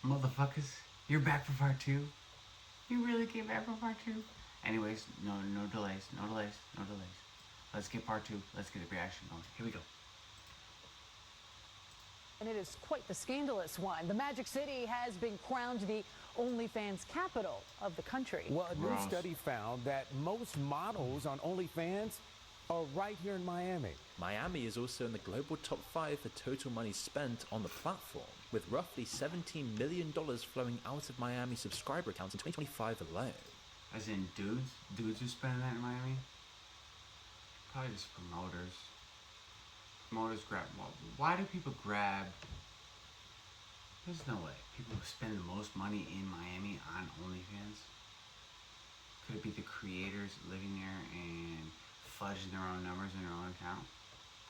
Motherfuckers, you're back for part two? You really came back for part two? Anyways, no delays, no delays, no delays. Let's get part two. Let's get the reaction going. Here we go. And it is quite the scandalous one. The Magic City has been crowned the OnlyFans capital of the country. Well, a new Gross. study found that most models on OnlyFans are right here in Miami. Miami is also in the global top 5 for total money spent on the platform, with roughly $17 million flowing out of Miami subscriber accounts in 2025 alone. As in dudes? Dudes are spending that in Miami? Probably just promoters. Promoters grab. Why do people grab? There's no way. People who spend the most money in Miami on OnlyFans? Could it be the creators living there and fudging their own numbers in their own account?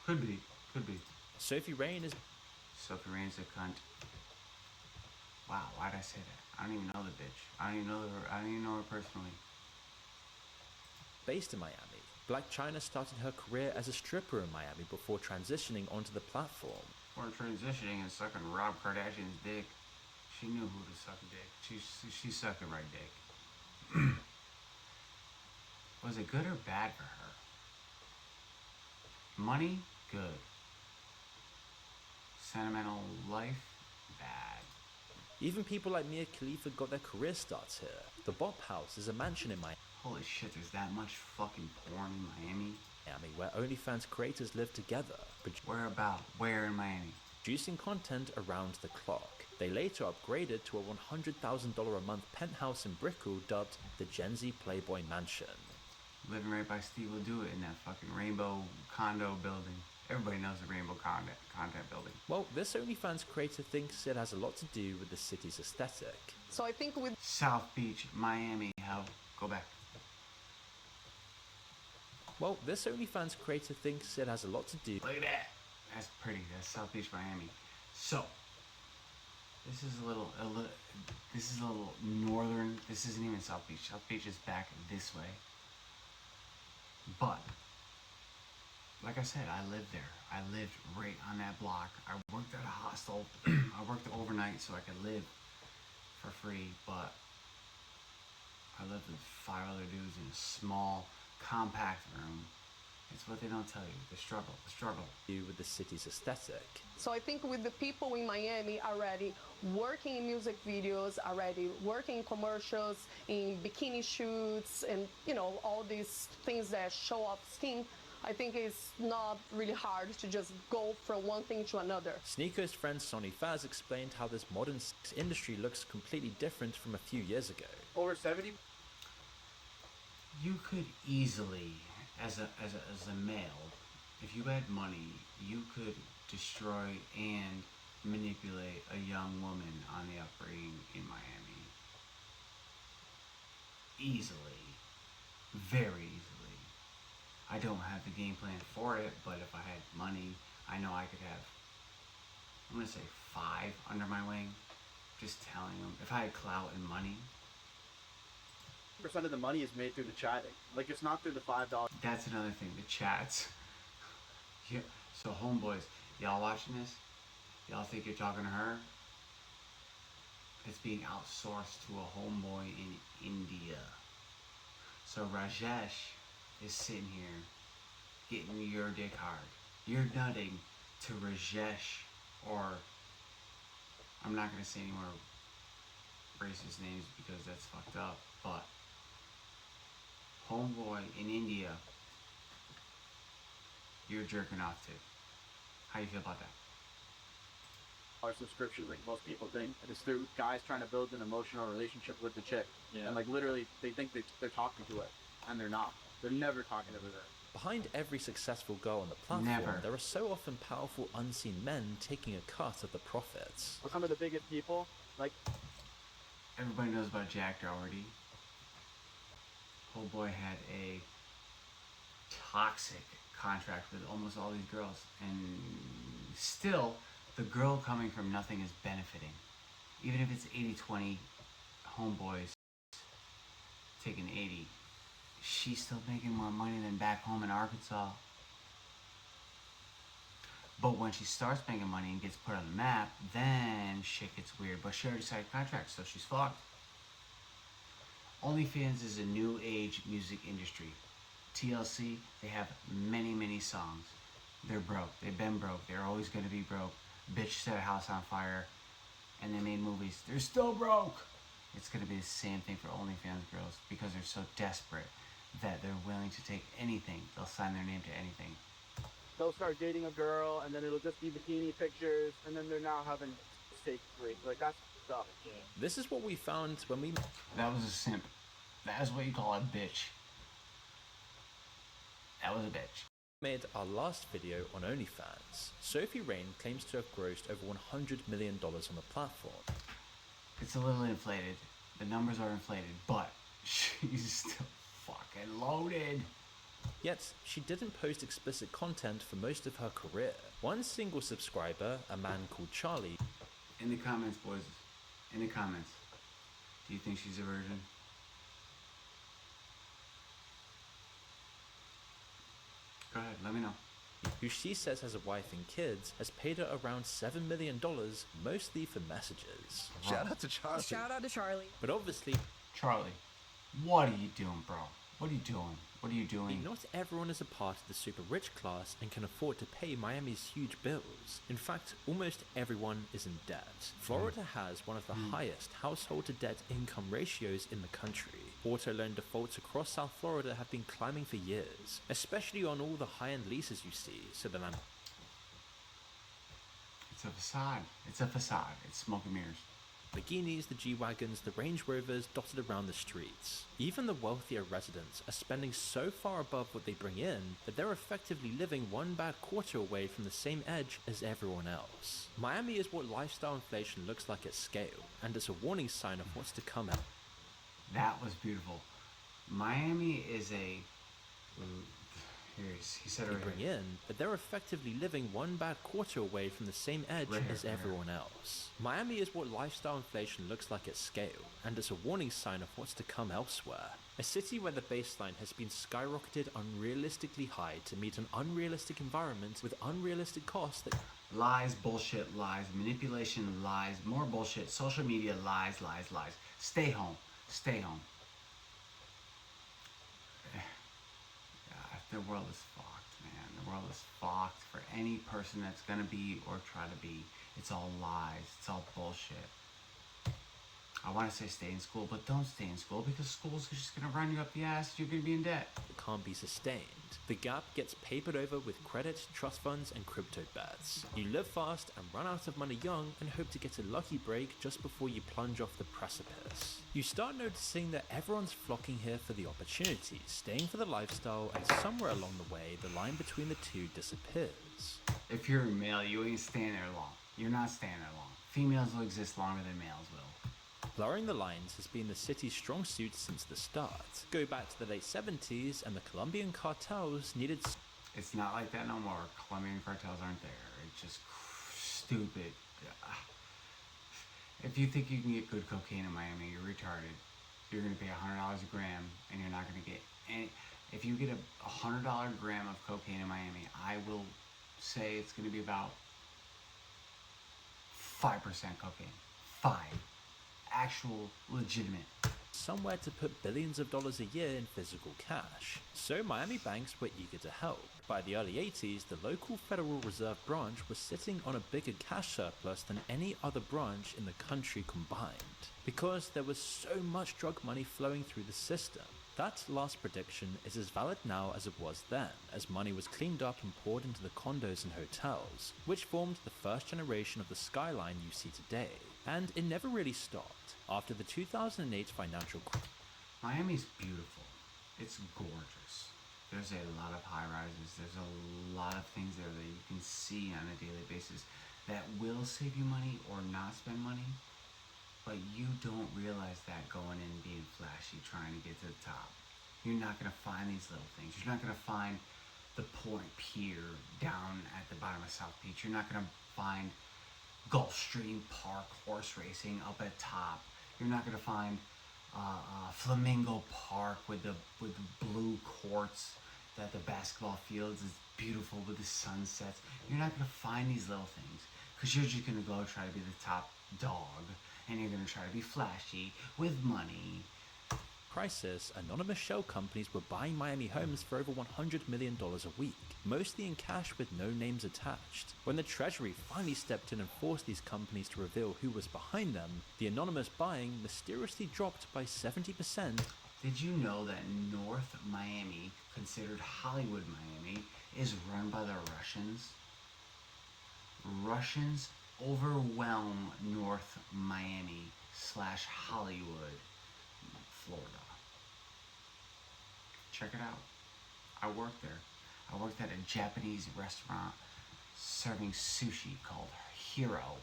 Could be. Could be. Sophie Rain is Sophie Rain's a cunt. Wow, why'd I say that? I don't even know the bitch. I don't even know her personally. based in Miami. Blac Chyna started her career as a stripper in Miami before transitioning onto the platform. Or transitioning and sucking Rob Kardashian's dick. She knew who to suck dick. She sucked the right dick. Was it good or bad for her? Money, good. Sentimental life, bad. Even people like Mia Khalifa got their career starts here. The Bop House is a mansion in Holy shit, there's that much fucking porn in Miami? Miami where OnlyFans creators live together, Where about? Where in Miami? producing content around the clock. They later upgraded to a $100,000 a month penthouse in Brickell dubbed the Gen Z Playboy Mansion. Living right by Steve will do it in that fucking rainbow condo building. Everybody knows the rainbow content building. Well, this OnlyFans creator thinks it has a lot to do with the city's aesthetic. So I think with South Beach, Miami, how? Go back. Well, this OnlyFans creator thinks it has a lot to do. Look at that. That's pretty. That's South Beach, Miami. So, this is a little northern. This isn't even South Beach. South Beach is back this way. But, like I said, I lived there. I lived right on that block. I worked at a hostel. I worked overnight so I could live for free. But I lived with 5 other dudes in a small, compact room. It's what they don't tell you. The struggle. With the city's aesthetic. So I think with the people in Miami already working in music videos, already working in commercials, in bikini shoots, and all these things that show off skin, I think it's not really hard to just go from one thing to another. Sneako's friend Sonny Faz explained how this modern sex industry looks completely different from a few years ago. Over 70. You could easily, as a male, if you had money, you could destroy and manipulate a young woman on the upbringing in Miami. Easily. Very easily. I don't have the game plan for it, but if I had money, I know I could have, I'm going to say 5 under my wing. Just telling them. If I had clout and money. Percent of the money is made through the chatting. Like, it's not through the $5. That's another thing, the chats. Yeah. So homeboys, y'all watching this? Y'all think you're talking to her? It's being outsourced to a homeboy in India. So Rajesh is sitting here getting your dick hard. You're nutting to Rajesh, or I'm not gonna say any more racist names because that's fucked up, but homeboy in India, you're jerking off to. How you feel about that? Our subscription, like most people think, it's through guys trying to build an emotional relationship with the chick. Yeah. And like literally, they think they're talking to her, and they're not. They're never talking to her. Behind every successful girl on the platform, there are so often powerful unseen men taking a cut of the profits. Some of the biggest people, like... Everybody knows about Jack Doherty. Homeboy had a toxic contract with almost all these girls, and still the girl coming from nothing is benefiting. Even if it's 80-20, homeboys taking 80, she's still making more money than back home in Arkansas. But when she starts making money and gets put on the map, then shit gets weird, but she already signed contracts, so she's fucked. OnlyFans is a new age music industry. TLC, they have many, many songs. They're broke. They've been broke. They're always going to be broke. Bitch set a house on fire, and they made movies. They're still broke. It's going to be the same thing for OnlyFans girls because they're so desperate that they're willing to take anything. They'll sign their name to anything. They'll start dating a girl, and then it'll just be bikini pictures, and then they're now having steak free. Like, that's stuff. This is what we found when we That was a simp. That is what you call a bitch. That was a bitch. made our last video on OnlyFans. Sophie Rain claims to have grossed over $100 million on the platform. It's a little inflated. The numbers are inflated, but she's still fucking loaded. Yet, she didn't post explicit content for most of her career. One single subscriber, a man called Charlie, In the comments, boys. In the comments. Do you think she's a virgin? Go ahead, let me know. who she says has a wife and kids, has paid her around $7 million, mostly for messages. Shout out to Charlie. Shout out to Charlie. But obviously, Charlie, what are you doing, bro? What are you doing? What are you doing? not everyone is a part of the super rich class and can afford to pay Miami's huge bills. In fact, almost everyone is in debt. Florida has one of the highest household to debt income ratios in the country. Auto loan defaults across South Florida have been climbing for years, especially on all the high-end leases you see, so the It's a facade. It's a facade. It's smoke and mirrors. Lamborghinis, the G-Wagons, the Range Rovers dotted around the streets. Even the wealthier residents are spending so far above what they bring in that they're effectively living one bad quarter away from the same edge as everyone else. Miami is what lifestyle inflation looks like at scale, and it's a warning sign of what's to come. That was beautiful. Miami is a... He said it They right bring here. in, but they're effectively living one bad quarter away from the same edge Right here, as right here. everyone else. Miami is what lifestyle inflation looks like at scale, and it's a warning sign of what's to come elsewhere. A city where the baseline has been skyrocketed unrealistically high to meet an unrealistic environment with unrealistic costs that Lies, bullshit, lies, manipulation, lies, more bullshit, social media, lies, lies, lies. Stay home. Stay home. The world is fucked, man. The world is fucked for any person that's gonna be or try to be. It's all lies. It's all bullshit. I want to say stay in school, but don't stay in school because school's just gonna run you up the ass. You're gonna be in debt. can't be sustained. The gap gets papered over with credit, trust funds, and crypto bets. You live fast and run out of money young and hope to get a lucky break just before you plunge off the precipice. You start noticing that everyone's flocking here for the opportunity, staying for the lifestyle, and somewhere along the way, the line between the two disappears. If you're a male, you ain't staying there long. You're not staying there long. Females will exist longer than males will. Blurring the lines has been the city's strong suit since the start. Go back to the late 70s and the Colombian cartels needed It's not like that no more. Colombian cartels aren't there. It's just stupid. If you think you can get good cocaine in Miami, you're retarded. You're gonna pay $100 a gram, and you're not gonna get any. If you get a $100 gram of cocaine in Miami, I will say it's gonna be about 5% cocaine. 5. Actual, legitimate. somewhere to put billions of dollars a year in physical cash. So Miami banks were eager to help. By the early 80s, the local Federal Reserve branch was sitting on a bigger cash surplus than any other branch in the country combined, because there was so much drug money flowing through the system. That last prediction is as valid now as it was then, as money was cleaned up and poured into the condos and hotels, which formed the first generation of the skyline you see today. And it never really stopped. After the 2008 financial crisis, Miami's beautiful. It's gorgeous. There's a lot of high rises. There's a lot of things there that you can see on a daily basis that will save you money or not spend money. But you don't realize that going in being flashy, trying to get to the top. You're not going to find these little things. You're not going to find the Point Pier down at the bottom of South Beach. You're not going to find Gulfstream Park horse racing up at top. You're not going to find Flamingo Park with the blue courts, that the basketball fields is beautiful with the sunsets. You're not going to find these little things because you're just going to go try to be the top dog, and you're gonna try to be flashy with money. Crisis, anonymous shell companies were buying Miami homes for over $100 million a week, mostly in cash with no names attached. When the Treasury finally stepped in and forced these companies to reveal who was behind them, the anonymous buying mysteriously dropped by 70%. Did you know that North Miami, considered Hollywood Miami, is run by the Russians? Russians overwhelm North Miami / Hollywood, Florida. Check it out. I worked there. I worked at a Japanese restaurant serving sushi called Hero.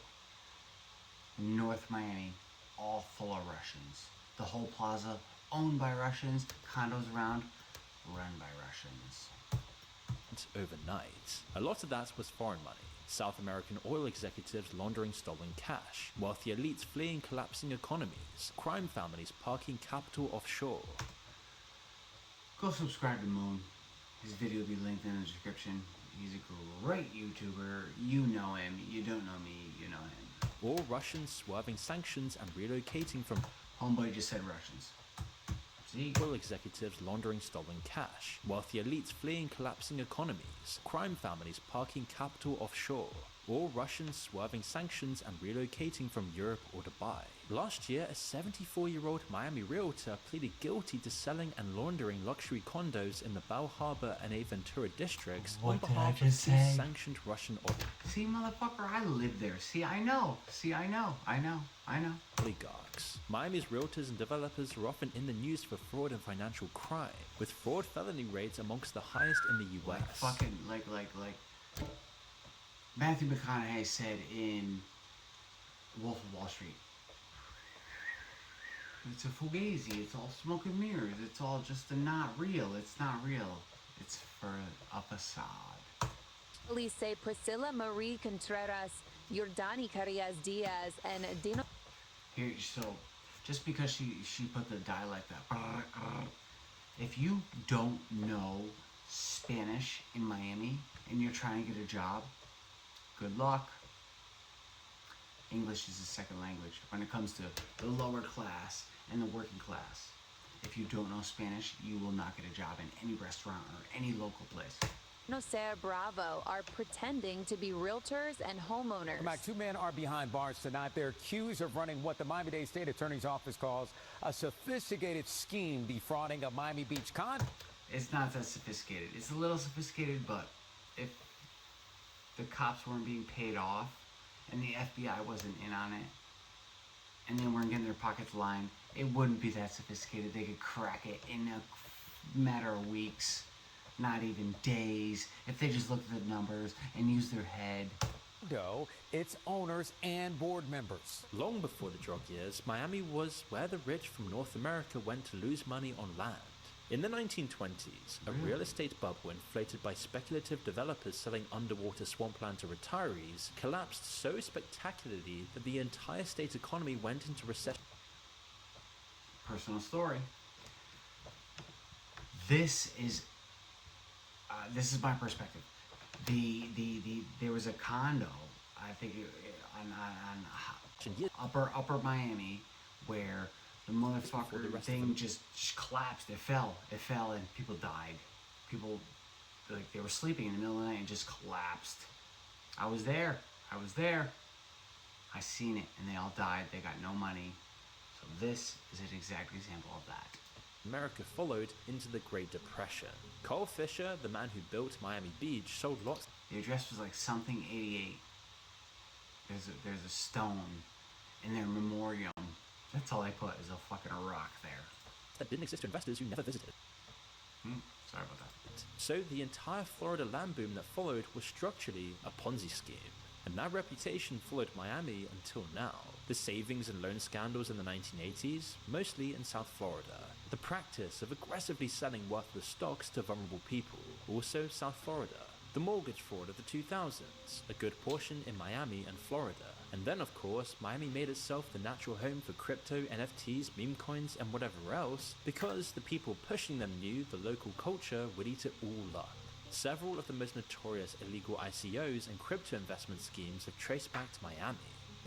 North Miami, all full of Russians. The whole plaza owned by Russians, condos around, run by Russians. Overnight. A lot of that was foreign money. South American oil executives laundering stolen cash, wealthy elites fleeing collapsing economies, crime families parking capital offshore. Go subscribe to Moon. His video will be linked in the description. He's a great YouTuber. You know him. You don't know me. You know him. Or Russians swerving sanctions and relocating from Homeboy just said Russians. See? oil executives laundering stolen cash, wealthy elites fleeing collapsing economies, crime families parking capital offshore, or Russians swerving sanctions and relocating from Europe or Dubai. Last year, a 74-year-old Miami realtor pleaded guilty to selling and laundering luxury condos in the Bal Harbour and Aventura districts on What did I behalf of two just say? sanctioned Russian See, motherfucker, I live there. See, I know. See, I know. oligarchs. Miami's realtors and developers are often in the news for fraud and financial crime, with fraud felony rates amongst the highest in the US. Like fucking, like Matthew McConaughey said in Wolf of Wall Street. It's a fugazi. It's all smoke and mirrors. It's all just not real. It's not real. It's for a facade. Police say Priscilla Marie Contreras, Yordani Carrias Diaz, and Dino. Here, so just because she put the dialect that, if you don't know Spanish in Miami and you're trying to get a job, good luck. English is a second language when it comes to the lower class and the working class. If you don't know Spanish, you will not get a job in any restaurant or any local place. Ser Bravo are pretending to be realtors and homeowners. Mac, two men are behind bars tonight. They're accused of running what the Miami-Dade State Attorney's Office calls a sophisticated scheme defrauding a Miami Beach condo. It's not that sophisticated. It's a little sophisticated, but if the cops weren't being paid off and the FBI wasn't in on it and they weren't getting their pockets lined, it wouldn't be that sophisticated. They could crack it in a matter of weeks, not even days, if they just looked at the numbers and used their head. Its owners and board members. Long before the drug years, Miami was where the rich from North America went to lose money on land. In the 1920s, a real estate bubble inflated by speculative developers selling underwater swampland to retirees collapsed so spectacularly that the entire state economy went into recession. Personal story. This is my perspective. There was a condo, I think, on upper Miami, where the motherfucker thing just collapsed. It fell, and people died. People, like, they were sleeping in the middle of the night and just collapsed. I was there. I seen it, and they all died. They got no money. So this is an exact example of that. America followed into the Great Depression. Carl Fisher, the man who built Miami Beach, sold lots. The address was like something 88. There's a stone in their memoriam. That's all I put is a fucking rock there. That didn't exist to investors who never visited. Sorry about that. So the entire Florida land boom that followed was structurally a Ponzi scheme. And that reputation followed Miami until now. The savings and loan scandals in the 1980s, mostly in South Florida. The practice of aggressively selling worthless stocks to vulnerable people, also South Florida. The mortgage fraud of the 2000s, a good portion in Miami and Florida. And then, of course, Miami made itself the natural home for crypto, NFTs, meme coins, and whatever else, because the people pushing them knew the local culture would eat it all up. Several of the most notorious illegal ICOs and crypto investment schemes have traced back to Miami.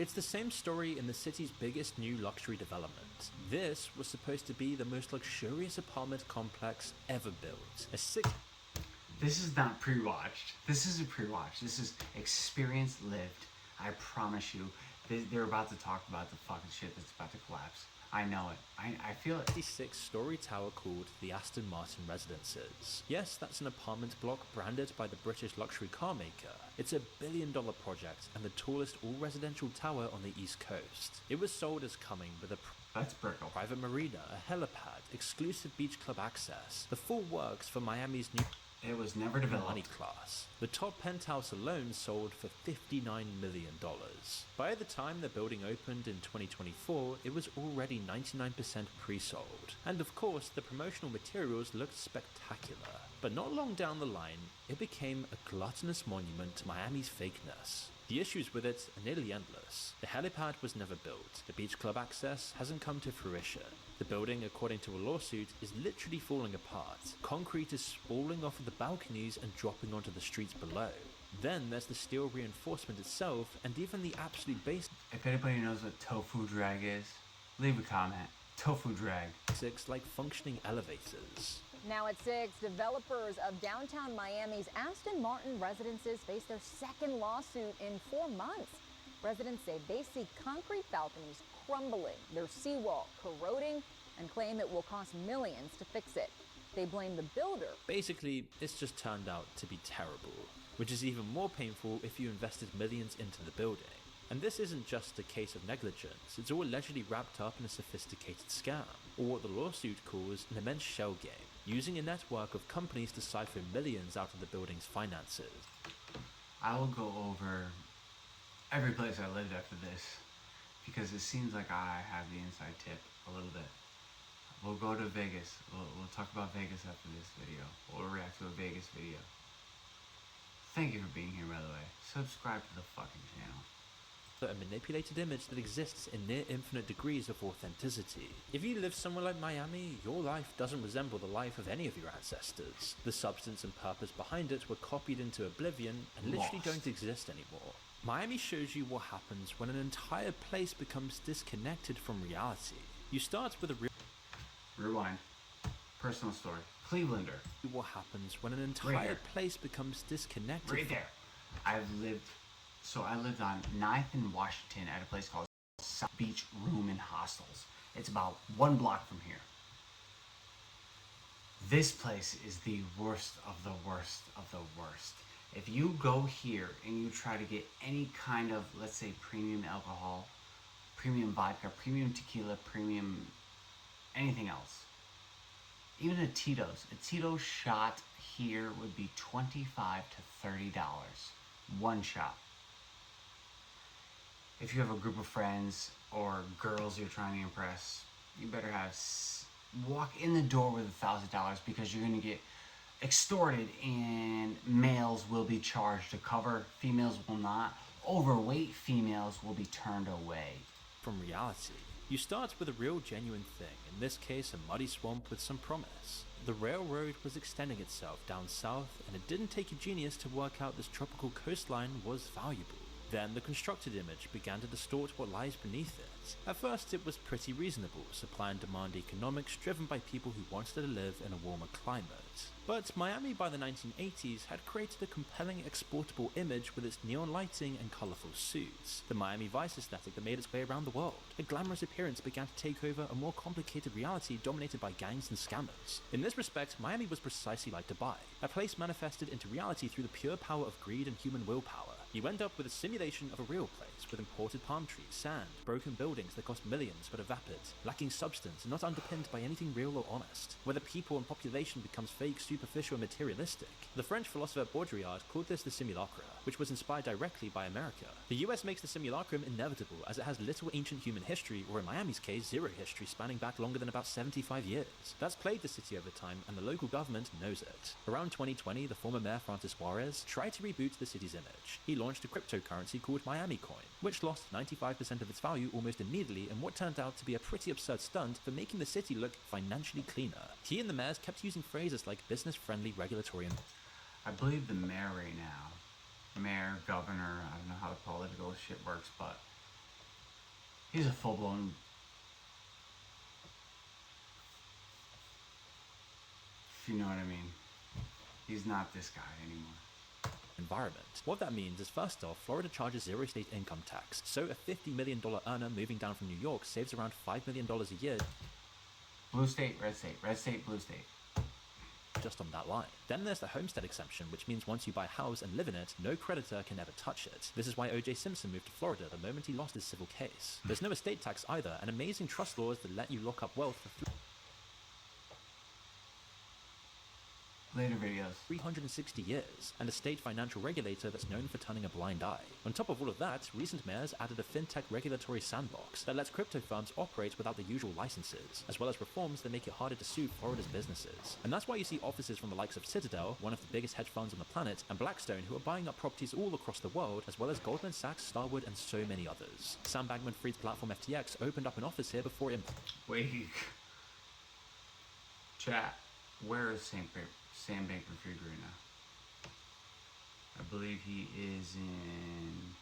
It's the same story in the city's biggest new luxury development. This was supposed to be the most luxurious apartment complex ever built. This is not pre-watched. This is a pre-watch. This is experience lived. I promise you. They're about to talk about the fucking shit that's about to collapse. I know it. I feel it. 66-story tower called the Aston Martin Residences. Yes, that's an apartment block branded by the British luxury car maker. It's a billion-dollar project and the tallest all-residential tower on the East Coast. It was sold as coming with a That's Brickle. private marina, a helipad, exclusive beach club access, the full works for Miami's new It was never developed. money class. The top penthouse alone sold for $59 million. By the time the building opened in 2024, it was already 99% pre-sold. And of course, the promotional materials looked spectacular. But not long down the line, it became a gluttonous monument to Miami's fakeness. The issues with it are nearly endless. The helipad was never built. The beach club access hasn't come to fruition. The building, according to a lawsuit, is literally falling apart. Concrete is spalling off of the balconies and dropping onto the streets below. Then there's the steel reinforcement itself, and even the absolute basics If anybody knows what tofu drag is, leave a comment. Tofu drag. like functioning elevators. Now at 6, developers of downtown Miami's Aston Martin Residences face their second lawsuit in 4 months. Residents say they see concrete balconies crumbling, their seawall corroding, and claim it will cost millions to fix it. They blame the builder. Basically, it's just turned out to be terrible, which is even more painful if you invested millions into the building. And this isn't just a case of negligence, it's all allegedly wrapped up in a sophisticated scam, or what the lawsuit calls an immense shell game, using a network of companies to siphon millions out of the building's finances. I will go over every place I lived after this, because it seems like I have the inside tip a little bit. We'll go to Vegas. We'll talk about Vegas after this video. We'll react to a Vegas video. Thank you for being here, by the way. Subscribe to the fucking channel. A manipulated image that exists in near infinite degrees of authenticity. If you live somewhere like Miami, your life doesn't resemble the life of any of your ancestors. The substance and purpose behind it were copied into oblivion and literally don't exist anymore. Miami shows you what happens when an entire place becomes disconnected from reality. You start with a Rewind. Personal story. Clevelander. what happens when an entire Right here. place becomes disconnected Right there. I lived on 9th and Washington at a place called South Beach Room and Hostels. It's about 1 block from here. This place is the worst of the worst of the worst. If you go here and you try to get any kind of, let's say, premium alcohol, premium vodka, premium tequila, premium anything else, even a Tito's shot here would be $25 to $30. 1 shot. If you have a group of friends or girls you're trying to impress, you better walk in the door with $1,000, because you're going to get extorted and males will be charged to cover, females will not. Overweight females will be turned away. from reality. You start with a real genuine thing, in this case a muddy swamp with some promise. The railroad was extending itself down south, and it didn't take a genius to work out this tropical coastline was valuable. Then the constructed image began to distort what lies beneath it. At first it was pretty reasonable, supply and demand economics driven by people who wanted to live in a warmer climate. But Miami by the 1980s had created a compelling exportable image with its neon lighting and colourful suits. The Miami Vice aesthetic that made its way around the world. A glamorous appearance began to take over a more complicated reality dominated by gangs and scammers. In this respect, Miami was precisely like Dubai, a place manifested into reality through the pure power of greed and human willpower. You end up with a simulation of a real place, with imported palm trees, sand, broken buildings that cost millions but are vapid, lacking substance and not underpinned by anything real or honest, where the people and population becomes fake, superficial and materialistic. The French philosopher Baudrillard called this the simulacra, which was inspired directly by America. The US makes the simulacrum inevitable, as it has little ancient human history, or in Miami's case, zero history spanning back longer than about 75 years. That's plagued the city over time, and the local government knows it. Around 2020, the former mayor Francis Suarez tried to reboot the city's image. He launched a cryptocurrency called Miami Coin, which lost 95% of its value almost immediately in what turned out to be a pretty absurd stunt for making the city look financially cleaner. He and the mayors kept using phrases like business-friendly regulatory and I believe the mayor right now, mayor, governor, I don't know how the political shit works, but He's a full-blown... If you know what I mean. He's not this guy anymore. Environment. What that means is, first off, Florida charges zero state income tax, so a $50 million earner moving down from New York saves around $5 million a year Blue state, red state. Red state, blue state. just on that line. Then there's the homestead exemption, which means once you buy a house and live in it, no creditor can ever touch it. This is why O.J. Simpson moved to Florida the moment he lost his civil case. There's no estate tax either, and amazing trust laws that let you lock up wealth for Later videos. 360 years, and a state financial regulator that's known for turning a blind eye. On top of all of that, recent mayors added a fintech regulatory sandbox that lets crypto firms operate without the usual licenses, as well as reforms that make it harder to sue Florida's businesses. And that's why you see offices from the likes of Citadel, one of the biggest hedge funds on the planet, and Blackstone, who are buying up properties all across the world, as well as Goldman Sachs, Starwood, and so many others. Sam Bankman-Fried's platform FTX opened up an office here before it... Wait. Chat. Where is Sam Bankman-Fried right now? I believe he is in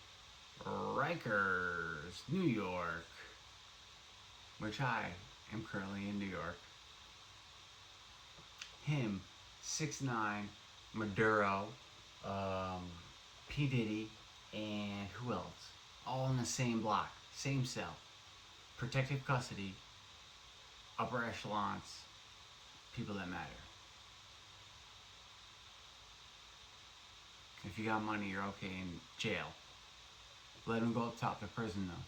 Rikers, New York, which I am currently in New York. Him, 6ix9ine, Maduro, P. Diddy, and who else? All in the same block, same cell. Protective custody, upper echelons, people that matter. If you got money, you're okay in jail. Let him go up top to prison, though.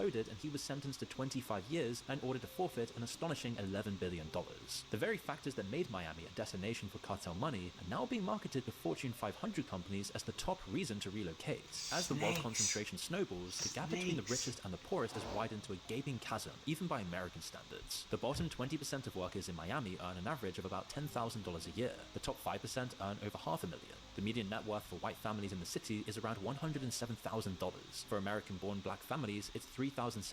Imploded, and he was sentenced to 25 years and ordered to forfeit an astonishing $11 billion. The very factors that made Miami a destination for cartel money are now being marketed to Fortune 500 companies as the top reason to relocate. As the wealth concentration snowballs, the gap between the richest and the poorest has widened to a gaping chasm, even by American standards. The bottom 20% of workers in Miami earn an average of about $10,000 a year. The top 5% earn over $500,000. The median net worth for white families in the city is around $107,000. For American-born black families, it's $3,700.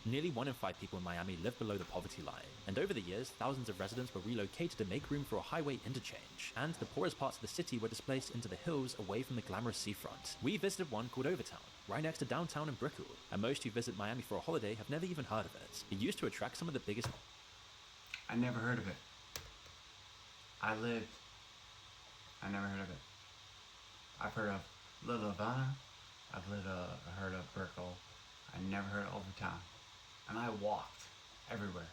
Nearly 1 in 5 people in Miami live below the poverty line, and over the years, thousands of residents were relocated to make room for a highway interchange, and the poorest parts of the city were displaced into the hills away from the glamorous seafront. We visited one called Overtown, right next to downtown in Brickell, and most who visit Miami for a holiday have never even heard of it. It used to attract some of the biggest... I never heard of it. I never heard of it. I've heard of Little Havana. I've heard of Brickell. I never heard of Overtown. And I walked everywhere.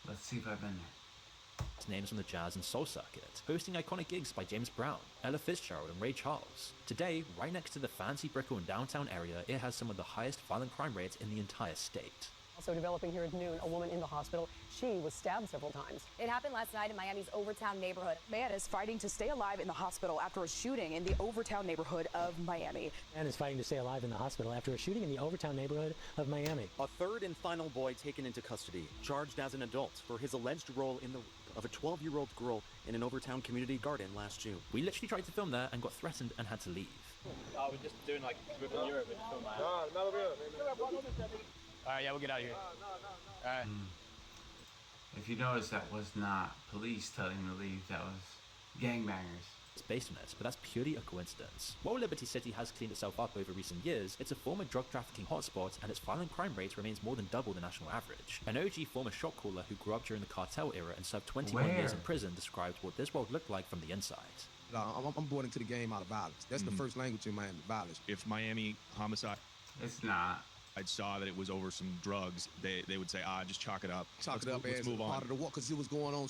Let's see if I've been there. names from the jazz and soul circuit, hosting iconic gigs by James Brown, Ella Fitzgerald, and Ray Charles. Today, right next to the fancy Brickell and downtown area, it has some of the highest violent crime rates in the entire state. Also developing here at noon, a woman in the hospital. She was stabbed several times. It happened last night in Miami's Overtown neighborhood. Man is fighting to stay alive in the hospital after a shooting in the Overtown neighborhood of Miami. Man is fighting to stay alive in the hospital after a shooting in the Overtown neighborhood of Miami. A third and final boy taken into custody, charged as an adult for his alleged role in the of a 12-year-old girl in an Overtown community garden last June. We literally tried to film there and got threatened and had to leave. Oh, we're just doing like we're from Europe, we're just filming that. Alright, yeah, we'll get out of here. Alright. If you notice, that was not police telling him to leave, that was gangbangers. It's based on it, but that's purely a coincidence. While Liberty City has cleaned itself up over recent years, it's a former drug trafficking hotspot and its violent crime rate remains more than double the national average. An OG former shot caller who grew up during the cartel era and served 21 years in prison described what this world looked like from the inside. I'm born into the game out of violence. That's the first language in Miami, violence. If Miami homicide... It's not. I saw that it was over some drugs, they would say, just chalk it up. Let's move on. Part of the war, because it was going on.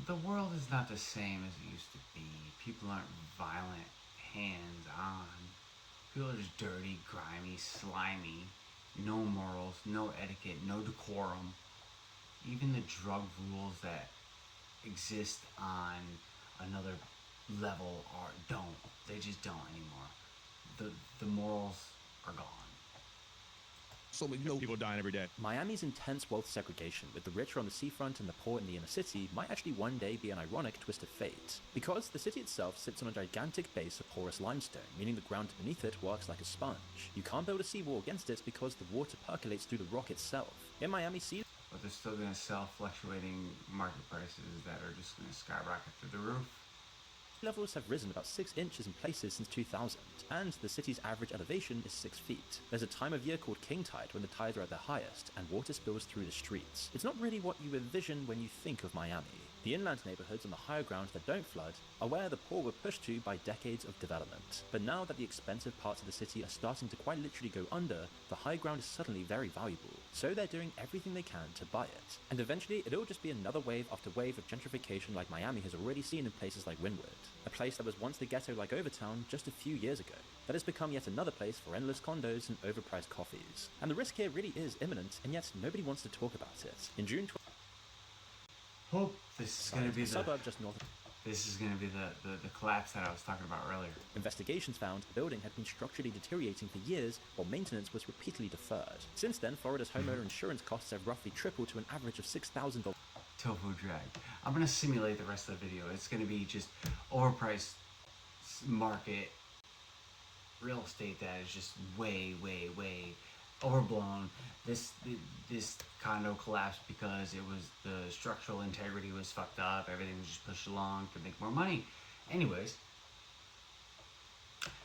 The world is not the same as it used to be. People aren't violent, hands-on. People are just dirty, grimy, slimy. No morals, no etiquette, no decorum. Even the drug rules that exist on another level don't. They just don't anymore. The morals are gone. So people dying every day. Miami's intense wealth segregation, with the rich on the seafront and the poor in the inner city, might actually one day be an ironic twist of fate. Because the city itself sits on a gigantic base of porous limestone, meaning the ground beneath it works like a sponge. You can't build a seawall against it because the water percolates through the rock itself. In Miami, but they're still going to sell fluctuating market prices that are just going to skyrocket through the roof. levels have risen about 6 inches in places since 2000, and the city's average elevation is 6 feet. There's a time of year called king tide when the tides are at their highest, and water spills through the streets. It's not really what you envision when you think of Miami. The inland neighborhoods on the higher grounds that don't flood are where the poor were pushed to by decades of development. But now that the expensive parts of the city are starting to quite literally go under, the high ground is suddenly very valuable. So they're doing everything they can to buy it. And eventually, it'll just be another wave after wave of gentrification like Miami has already seen in places like Wynwood, a place that was once the ghetto like Overtown just a few years ago, that has become yet another place for endless condos and overpriced coffees. And the risk here really is imminent, and yet nobody wants to talk about it. In June Hope this is going to be the suburb just north of This is going to be the collapse that I was talking about earlier. Investigations found the building had been structurally deteriorating for years while maintenance was repeatedly deferred. Since then, Florida's homeowner insurance costs have roughly tripled to an average of $6,000. Tofu drag. I'm going to simulate the rest of the video. It's going to be just overpriced market real estate that is just way overblown. This condo collapsed because it was the structural integrity was fucked up. Everything was just pushed along to make more money. Anyways,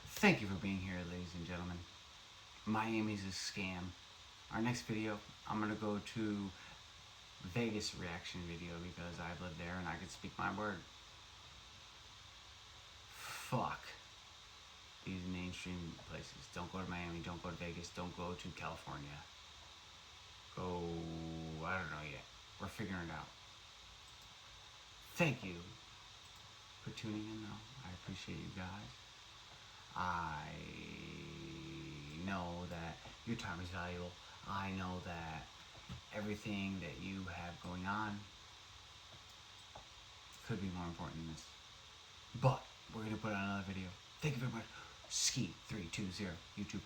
thank you for being here, ladies and gentlemen. Miami's a scam. Our next video, I'm gonna go to Vegas reaction video because I've lived there and I can speak my word. Fuck these mainstream places. Don't go to Miami, don't go to Vegas, don't go to California. Go, I don't know yet. We're figuring it out. Thank you for tuning in though. I appreciate you guys. I know that your time is valuable. I know that everything that you have going on could be more important than this. But we're gonna put out another video. Thank you very much. Ski320 YouTube.